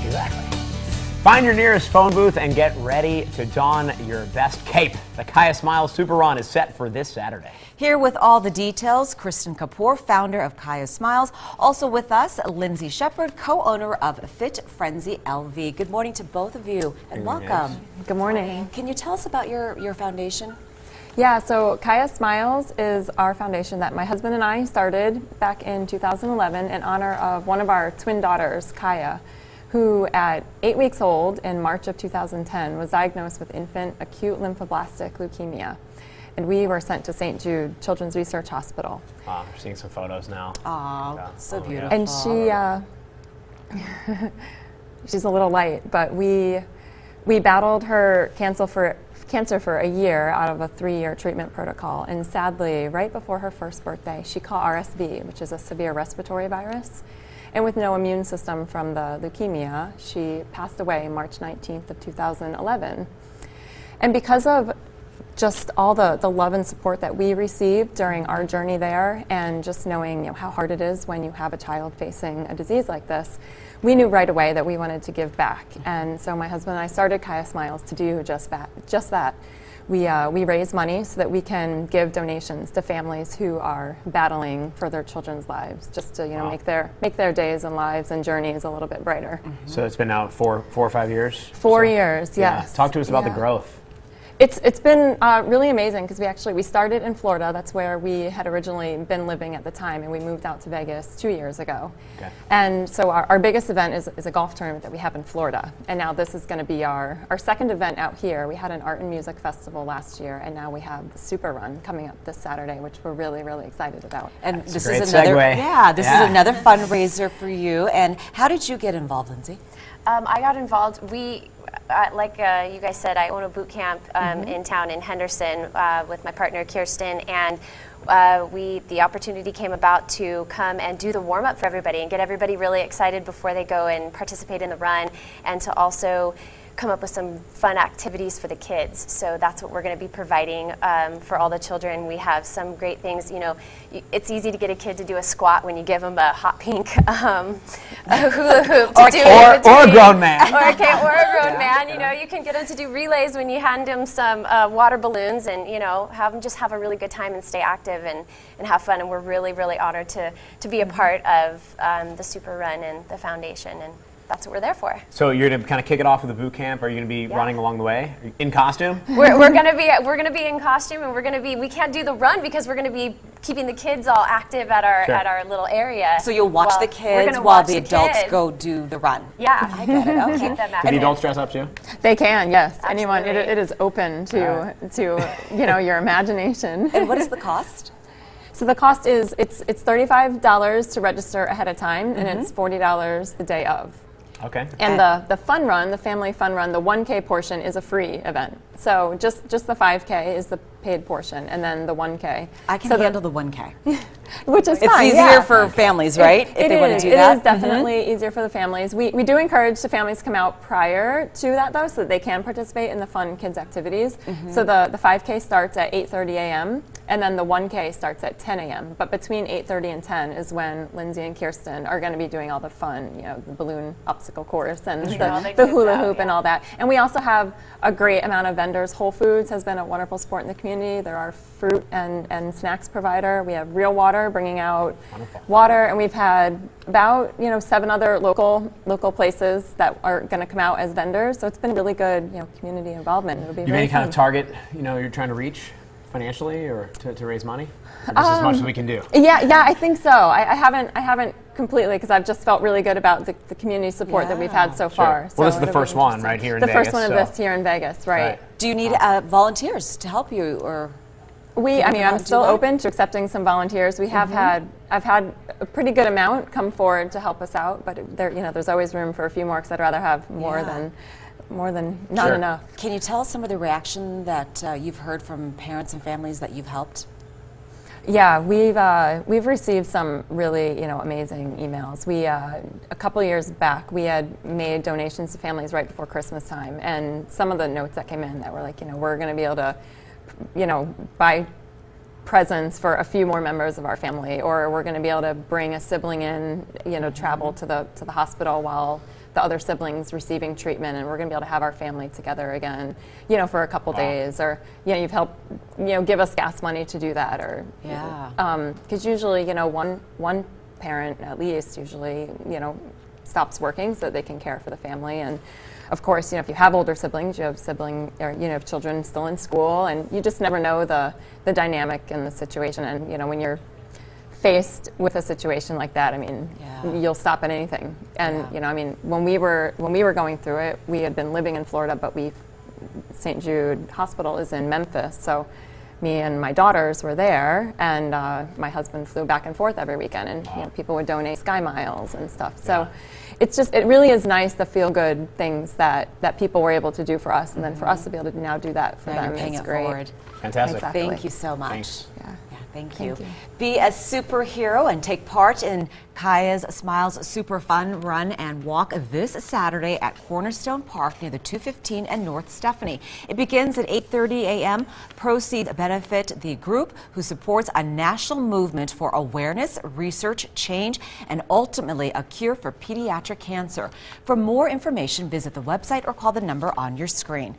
Exactly. Find your nearest phone booth and get ready to don your best cape. The Kaya Smiles Super Run is set for this Saturday. Here with all the details, Kristen Kapoor, founder of Kaya Smiles. Also with us, Lindsay Shepard, co-owner of Fit Frenzy LV. Good morning to both of you and welcome. Good morning. Can you tell us about your foundation? Yeah, so Kaya Smiles is our foundation that my husband and I started back in 2011 in honor of one of our twin daughters, Kaya, who at 8 weeks old in March of 2010 was diagnosed with infant acute lymphoblastic leukemia. And we were sent to St. Jude Children's Research Hospital. Wow, we're seeing some photos now. Oh, yeah. so beautiful. And she's a little light, but we battled her cancer for a year out of a 3-year treatment protocol. And sadly, right before her first birthday, she caught RSV, which is a severe respiratory virus. And with no immune system from the leukemia, she passed away March 19th of 2011. And because of just all the love and support that we received during our journey there, and just knowing how hard it is when you have a child facing a disease like this, we knew right away that we wanted to give back. And so my husband and I started Kaya Smiles to do just that. We raise money so that we can give donations to families who are battling for their children's lives, just to make their days and lives and journeys a little bit brighter. Mm-hmm. So it's been now four or 5 years? 4 years, yes. Yeah. Talk to us about the growth. It's been really amazing because we started in Florida. That's where we had originally been living at the time, and we moved out to Vegas 2 years ago. Okay. And so our biggest event is a golf tournament that we have in Florida, and now this is going to be our second event out here. We had an art and music festival last year, and now we have the Super Run coming up this Saturday, which we're really, really excited about. And That's this a great is another segue. This is another fundraiser for you. And how did you get involved, Lindsay? I got involved. Like you guys said, I own a boot camp in town in Henderson with my partner Kirsten, and the opportunity came about to come and do the warm-up for everybody and get everybody really excited before they go and participate in the run, and to also come up with some fun activities for the kids. So that's what we're going to be providing for all the children. We have some great things. It's easy to get a kid to do a squat when you give them a hot pink a hula hoop or a grown man. Or a grown man. You can get them to do relays when you hand them some water balloons, and have them just have a really good time and stay active and have fun. And we're really, really honored to be a part of the Super Run and the foundation, and that's what we're there for. So you're going to kind of kick it off with the boot camp. Are you going to be running along the way in costume? We're going to be in costume, and we can't do the run because we're going to be keeping the kids all active at our little area. So you'll watch the kids while the adults go do the run. Yeah, I get it. Okay. Keep them active. Can the adults dress up too? They can, yes. Absolutely. Anyone. It is open to your imagination. And what is the cost? So the cost is it's $35 to register ahead of time, and it's $40 the day of. Okay. And the fun run, the family fun run, the 1K portion is a free event. So just the 5K is the paid portion, and then the 1K. I can handle the 1K. Which is it's fine. It's easier for families, right? If they want to do that. It is definitely easier for the families. We do encourage the families to come out prior to that, though, so that they can participate in the fun kids activities. So the 5K starts at 8:30 a.m., and then the 1K starts at 10 a.m. But between 8:30 and 10 is when Lindsay and Kirsten are going to be doing all the fun, the balloon obstacle course and the hula hoop and all that. And we also have a great amount of vendors. Whole Foods has been a wonderful support in the community. They're our fruit and snacks provider. We have Real Water bringing out water, and we've had about 7 other local places that are going to come out as vendors. So it's been really good community involvement. It'll be you have any kind of target you're trying to reach financially or to raise money? Or just as much as we can do. Yeah, I think so. I haven't completely, because I've just felt really good about the community support that we've had so far. Well, this is the first one right here in Vegas. The first one of this here in Vegas, right. Do you need volunteers to help you, or? I'm still open to accepting some volunteers. We have I've had a pretty good amount come forward to help us out, but there's always room for a few more, because I'd rather have more than not enough. Can you tell us some of the reaction that you've heard from parents and families that you've helped? Yeah, we've received some really amazing emails. A couple years back, we had made donations to families right before Christmas time, and some of the notes that came in that were like, we're going to be able to buy presents for a few more members of our family, or we're going to be able to bring a sibling in, travel to the hospital while the other siblings receiving treatment, and we're going to be able to have our family together again, you know, for a couple days, or, you know, you've helped, you know, give us gas money to do that, or, because usually, you know, one parent at least usually, you know, stops working so that they can care for the family. And of course, you know, if you have older siblings, you have or, you know, children still in school, and you just never know the dynamic and the situation. And, you know, when you're faced with a situation like that, I mean, you'll stop at anything. And, you know, I mean, when we were going through it, we had been living in Florida, but St. Jude Hospital is in Memphis, so me and my daughters were there, and my husband flew back and forth every weekend, and you know, people would donate Sky Miles and stuff. So it really is nice, the feel-good things that people were able to do for us, and then for us to be able to now do that for them. Paying it's it great. Forward. Fantastic. Exactly. Thank you so much. Thanks. Thank you. Be a superhero and take part in Kaya's Smiles Super Fun Run and Walk this Saturday at Cornerstone Park near the 215 and North Stephanie. It begins at 8:30 a.m. Proceeds benefit the group who supports a national movement for awareness, research, change, and ultimately a cure for pediatric cancer. For more information, visit the website or call the number on your screen.